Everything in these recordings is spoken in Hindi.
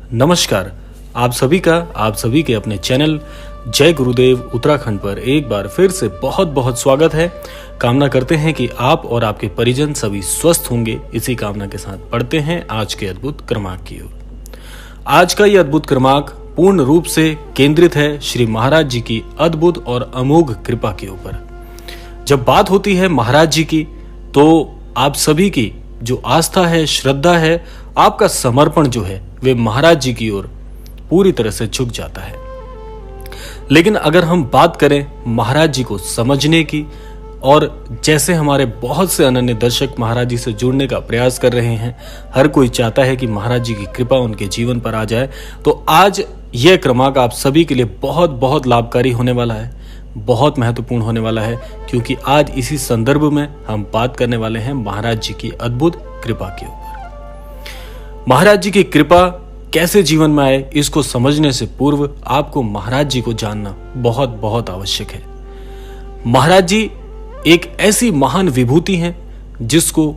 नमस्कार। आप सभी के अपने चैनल जय गुरुदेव उत्तराखंड पर एक बार फिर से बहुत बहुत स्वागत है। कामना करते हैं कि आप और आपके परिजन सभी स्वस्थ होंगे। इसी कामना के साथ बढ़ते हैं आज के अद्भुत क्रमांक की ओर। आज का यह अद्भुत क्रमांक पूर्ण रूप से केंद्रित है श्री महाराज जी की अद्भुत और अमोघ कृपा के ऊपर। जब बात होती है महाराज जी की तो आप सभी की जो आस्था है, श्रद्धा है, आपका समर्पण जो है वे महाराज जी की ओर पूरी तरह से झुक जाता है। लेकिन अगर हम बात करें महाराज जी को समझने की, और जैसे हमारे बहुत से अनन्य दर्शक महाराज जी से जुड़ने का प्रयास कर रहे हैं, हर कोई चाहता है कि महाराज जी की कृपा उनके जीवन पर आ जाए, तो आज यह क्रमांक आप सभी के लिए बहुत बहुत लाभकारी होने वाला है, बहुत महत्वपूर्ण होने वाला है, क्योंकि आज इसी संदर्भ में हम बात करने वाले हैं महाराज जी की अद्भुत कृपा के ऊपर। महाराज जी की कृपा कैसे जीवन में आए, इसको समझने से पूर्व आपको महाराज जी को जानना बहुत बहुत आवश्यक है। महाराज जी एक ऐसी महान विभूति हैं जिसको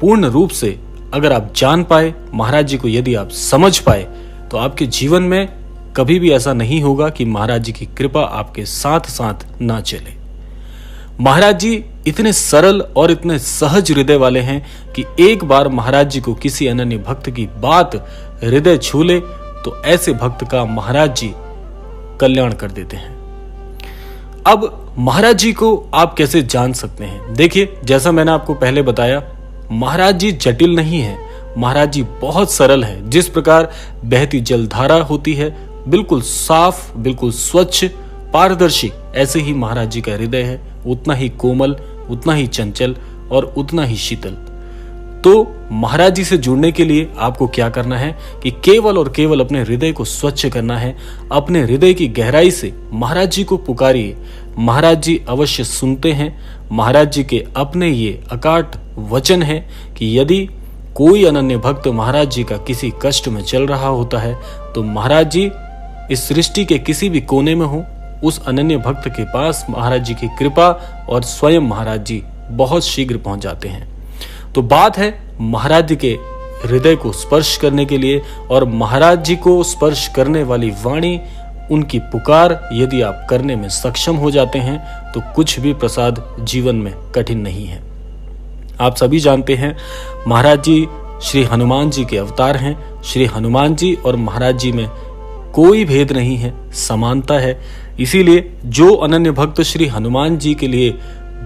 पूर्ण रूप से अगर आप जान पाए, महाराज जी को यदि आप समझ पाए, तो आपके जीवन में कभी भी ऐसा नहीं होगा कि महाराज जी की कृपा आपके साथ साथ ना चले। महाराज जी इतने सरल और इतने सहज हृदय वाले हैं कि एक बार महाराज जी को किसी अनन्य भक्त की बात हृदय छू ले तो ऐसे भक्त का महाराज जी कल्याण कर देते हैं। अब महाराज जी को आप कैसे जान सकते हैं? देखिए, जैसा मैंने आपको पहले बताया, महाराज जी जटिल नहीं है, महाराज जी बहुत सरल है। जिस प्रकार बहती जलधारा होती है, बिल्कुल साफ, बिल्कुल स्वच्छ, पारदर्शी, ऐसे ही महाराज जी का हृदय है, उतना ही कोमल, उतना ही चंचल और उतना ही शीतल। तो महाराज जी से जुड़ने के लिए आपको क्या करना है कि केवल और केवल अपने हृदय को स्वच्छ करना है। अपने हृदय की गहराई से महाराज जी को पुकारिए, महाराज जी अवश्य सुनते हैं। महाराज जी के अपने ये अकाट वचन है कि यदि कोई अनन्य भक्त महाराज जी का किसी कष्ट में चल रहा होता है तो महाराज जी इस सृष्टि के किसी भी कोने में हो, उस अनन्य भक्त के पास महाराज जी की कृपा और स्वयं महाराज जी बहुत शीघ्र पहुंच जाते हैं। तो बात है महाराज जी के हृदय को स्पर्श करने के लिए, और महाराज जी को स्पर्श करने वाली वाणी, उनकी पुकार यदि आप करने में सक्षम हो जाते हैं तो कुछ भी प्रसाद जीवन में कठिन नहीं है। आप सभी जानते हैं महाराज जी श्री हनुमान जी के अवतार हैं। श्री हनुमान जी और महाराज जी में कोई भेद नहीं है, समानता है। इसीलिए जो अनन्य भक्त श्री हनुमान जी के लिए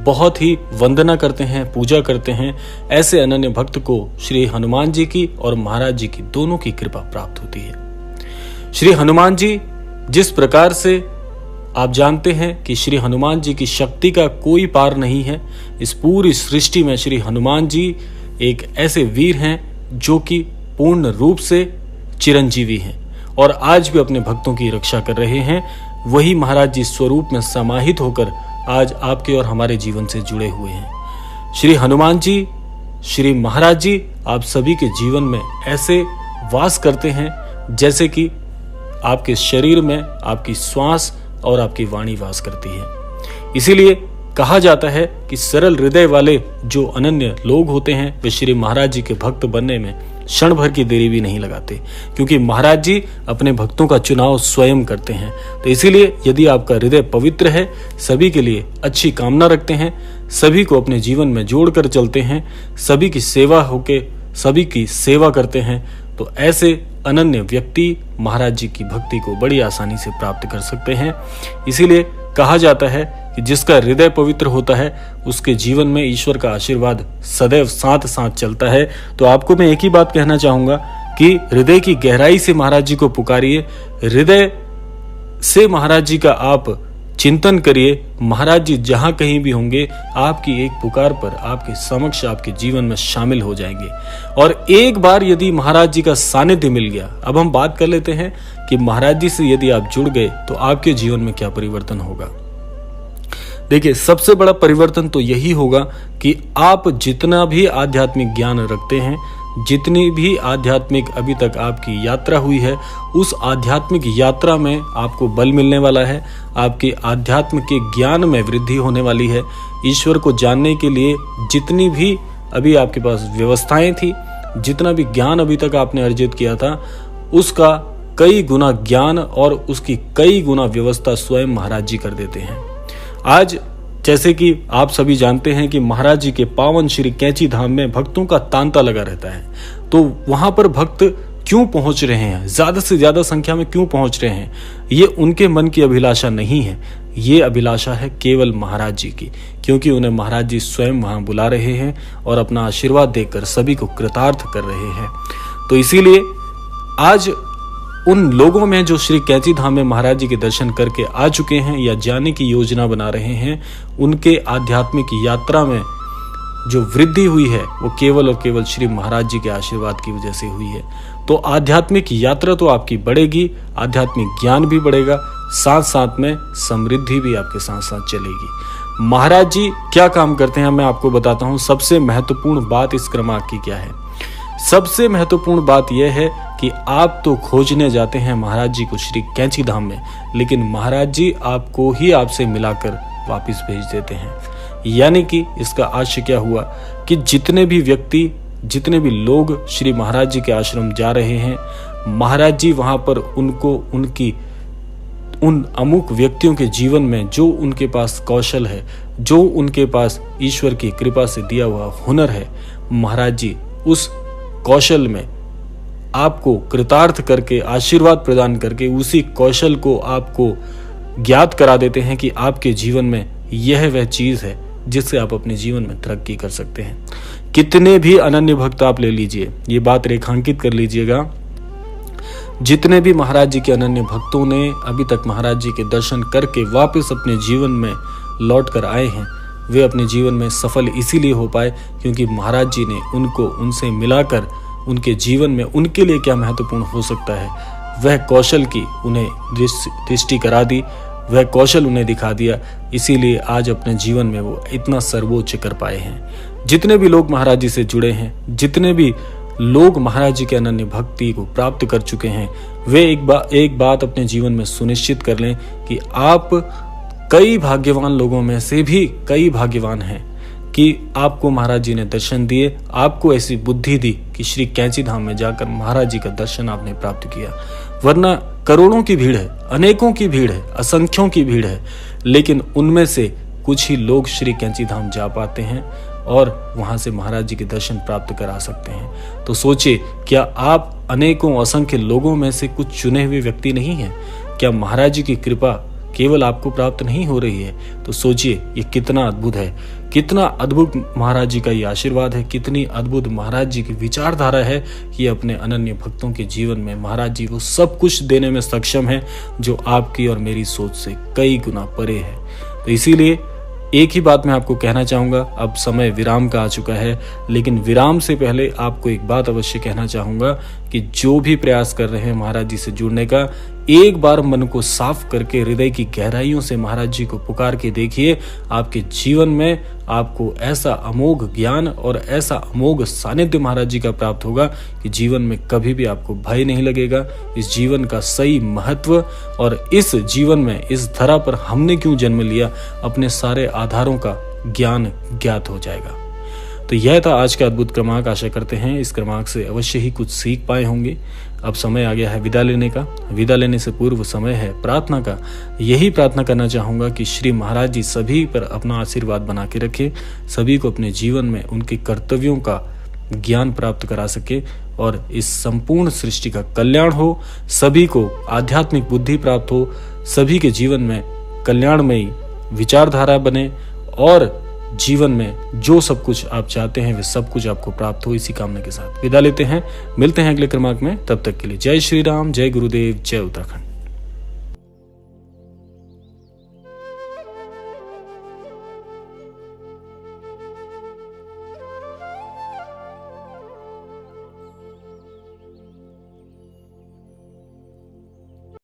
बहुत ही वंदना करते हैं, पूजा करते हैं, ऐसे अनन्य भक्त को श्री हनुमान जी की और महाराज जी की दोनों की कृपा प्राप्त होती है। श्री हनुमान जी जिस प्रकार से आप जानते हैं कि श्री हनुमान जी की शक्ति का कोई पार नहीं है, इस पूरी सृष्टि में श्री हनुमान जी एक ऐसे वीर हैं जो कि पूर्ण रूप से चिरंजीवी हैं और आज भी अपने भक्तों की रक्षा कर रहे हैं। वही महाराज जी स्वरूप में समाहित होकर आज आपके और हमारे जीवन से जुड़े हुए हैं। श्री हनुमान जी, श्री महाराज जी आप सभी के जीवन में ऐसे वास करते हैं जैसे कि आपके शरीर में आपकी श्वास और आपकी वाणी वास करती है। इसीलिए कहा जाता है कि सरल हृदय वाले जो अनन्य लोग होते हैं वे श्री महाराज जी के भक्त बनने में क्षण भर की देरी भी नहीं लगाते, क्योंकि महाराज जी अपने भक्तों का चुनाव स्वयं करते हैं। तो इसीलिए यदि आपका हृदय पवित्र है, सभी के लिए अच्छी कामना रखते हैं, सभी को अपने जीवन में जोड़कर चलते हैं, सभी की सेवा होके सभी की सेवा करते हैं, तो ऐसे अनन्य व्यक्ति महाराज जी की भक्ति को बड़ी आसानी से प्राप्त कर सकते हैं। इसीलिए कहा जाता है कि जिसका हृदय पवित्र होता है उसके जीवन में ईश्वर का आशीर्वाद सदैव साथ साथ चलता है। तो आपको मैं एक ही बात कहना चाहूंगा कि हृदय की गहराई से महाराज जी को पुकारिए, हृदय से महाराज जी का आप चिंतन करिए। महाराज जी जहां कहीं भी होंगे आपकी एक पुकार पर आपके समक्ष आपके जीवन में शामिल हो जाएंगे। और एक बार यदि महाराज जी का सानिध्य मिल गया, अब हम बात कर लेते हैं कि महाराज जी से यदि आप जुड़ गए तो आपके जीवन में क्या परिवर्तन होगा। देखिए, सबसे बड़ा परिवर्तन तो यही होगा कि आप जितना भी आध्यात्मिक ज्ञान रखते हैं, जितनी भी आध्यात्मिक अभी तक आपकी यात्रा हुई है, उस आध्यात्मिक यात्रा में आपको बल मिलने वाला है, आपके आध्यात्म के ज्ञान में वृद्धि होने वाली है। ईश्वर को जानने के लिए जितनी भी अभी आपके पास व्यवस्थाएं थी, जितना भी ज्ञान अभी तक आपने अर्जित किया था, उसका कई गुना ज्ञान और उसकी कई गुना व्यवस्था स्वयं महाराज जी कर देते हैं। आज जैसे कि आप सभी जानते हैं कि महाराज जी के पावन श्री कैंची धाम में भक्तों का तांता लगा रहता है, तो वहां पर भक्त क्यों पहुंच रहे हैं, ज्यादा से ज्यादा संख्या में क्यों पहुंच रहे हैं, ये उनके मन की अभिलाषा नहीं है, ये अभिलाषा है केवल महाराज जी की, क्योंकि उन्हें महाराज जी स्वयं वहां बुला रहे हैं और अपना आशीर्वाद देकर सभी को कृतार्थ कर रहे हैं। तो इसीलिए आज उन लोगों में जो श्री कैंची धाम में महाराज जी के दर्शन करके आ चुके हैं या जाने की योजना बना रहे हैं, उनके आध्यात्मिक यात्रा में जो वृद्धि हुई है वो केवल और केवल श्री महाराज जी के आशीर्वाद की वजह से हुई है। तो आध्यात्मिक यात्रा तो आपकी बढ़ेगी, आध्यात्मिक ज्ञान भी बढ़ेगा, साथ साथ में समृद्धि भी आपके साथ साथ चलेगी। महाराज जी क्या काम करते हैं मैं आपको बताता हूँ। सबसे महत्वपूर्ण बात इस क्रमांक की क्या है? सबसे महत्वपूर्ण बात यह है कि आप तो खोजने जाते हैं महाराज जी को श्री कैंची धाम में, लेकिन महाराज जी आपको ही आपसे मिलाकर वापस भेज देते हैं। यानी कि इसका आशय क्या हुआ कि जितने भी व्यक्ति, जितने भी लोग श्री महाराज जी के आश्रम जा रहे हैं, महाराज जी वहां पर उनको उन अमुक व्यक्तियों के जीवन में जो उनके पास कौशल है, जो उनके पास ईश्वर की कृपा से दिया हुआ हुनर है, महाराज जी उस कौशल में आपको कृतार्थ करके आशीर्वाद प्रदान करके उसी कौशल को आपको ज्ञात करा देते हैं कि आपके जीवन में यह वह चीज है जिससे आप अपने जीवन में तरक्की कर सकते हैं। कितने भी अनन्य भक्त आप ले लीजिए, ये बात रेखांकित कर लीजिएगा, जितने भी महाराज जी के अनन्य भक्तों ने अभी तक महाराज जी के दर्शन करके वापस अपने जीवन में लौट कर आए हैं, वे अपने जीवन में सफल इसीलिए हो पाए क्योंकि महाराज जी ने उनको उनसे मिलाकर उनके जीवन में उनके लिए क्या महत्वपूर्ण हो सकता है वह कौशल की उन्हें दृष्टि करा दी, वह कौशल उन्हें दिखा दिया। इसीलिए आज अपने जीवन में वो इतना सर्वोच्च कर पाए हैं। जितने भी लोग महाराज जी से जुड़े हैं, जितने भी लोग महाराज जी के अनन्य भक्ति को प्राप्त कर चुके हैं, वे एक बात अपने जीवन में सुनिश्चित कर लें कि आप कई भाग्यवान लोगों में से भी कई भाग्यवान हैं कि आपको महाराज जी ने दर्शन दिए, आपको ऐसी बुद्धि दी कि श्री कैंची धाम में जाकर महाराज जी का दर्शन आपने प्राप्त किया। वरना करोड़ों की भीड़ है, अनेकों की भीड़ है, असंख्यों की भीड़ है, लेकिन उनमें से कुछ ही लोग श्री कैंची धाम जा पाते हैं और वहां से महाराज जी के दर्शन प्राप्त करा सकते हैं। तो सोचिए, क्या आप अनेकों असंख्य लोगों में से कुछ चुने हुए व्यक्ति नहीं हैं? क्या महाराज जी की कृपा केवल आपको प्राप्त नहीं हो रही है? तो सोचिए ये कितना अद्भुत है, कितना अद्भुत महाराज जी का ये आशीर्वाद है, कितनी अद्भुत महाराज जी की विचारधारा है कि अपने अनन्य भक्तों के जीवन में महाराज जी वो सब कुछ देने में सक्षम है जो आपकी और मेरी सोच से कई गुना परे है। तो इसीलिए एक ही बात मैं आपको कहना चाहूंगा, अब समय विराम का आ चुका है, लेकिन विराम से पहले आपको एक बात अवश्य कहना चाहूंगा कि जो भी प्रयास कर रहे हैं महाराज जी से जुड़ने का, एक बार मन को साफ करके हृदय की गहराइयों से महाराज जी को पुकार के देखिए। आपके जीवन में आपको ऐसा अमोघ ज्ञान और ऐसा अमोघ सानिध्य महाराज जी का प्राप्त होगा कि जीवन में कभी भी आपको भय नहीं लगेगा। इस जीवन का सही महत्व और इस जीवन में इस धरा पर हमने क्यों जन्म लिया, अपने सारे आधारों का ज्ञान ज्ञात हो जाएगा। तो यह था आज का अद्भुत क्रमांक। आशा करते हैं इस क्रमांक से अवश्य ही कुछ सीख पाए होंगे। अब समय आ गया है विदा लेने का। विदा लेने से पूर्व समय है प्रार्थना का। यही प्रार्थना करना चाहूंगा कि श्री महाराज जी सभी पर अपना आशीर्वाद बना के रखे, सभी को अपने जीवन में उनके कर्तव्यों का ज्ञान प्राप्त करा सके और इस संपूर्ण सृष्टि का कल्याण हो, सभी को आध्यात्मिक बुद्धि प्राप्त हो, सभी के जीवन में कल्याणमयी विचारधारा बने और जीवन में जो सब कुछ आप चाहते हैं वे सब कुछ आपको प्राप्त हो। इसी कामना के साथ विदा लेते हैं। मिलते हैं अगले क्रमांक में। तब तक के लिए जय श्री राम, जय गुरुदेव, जय उत्तराखंड।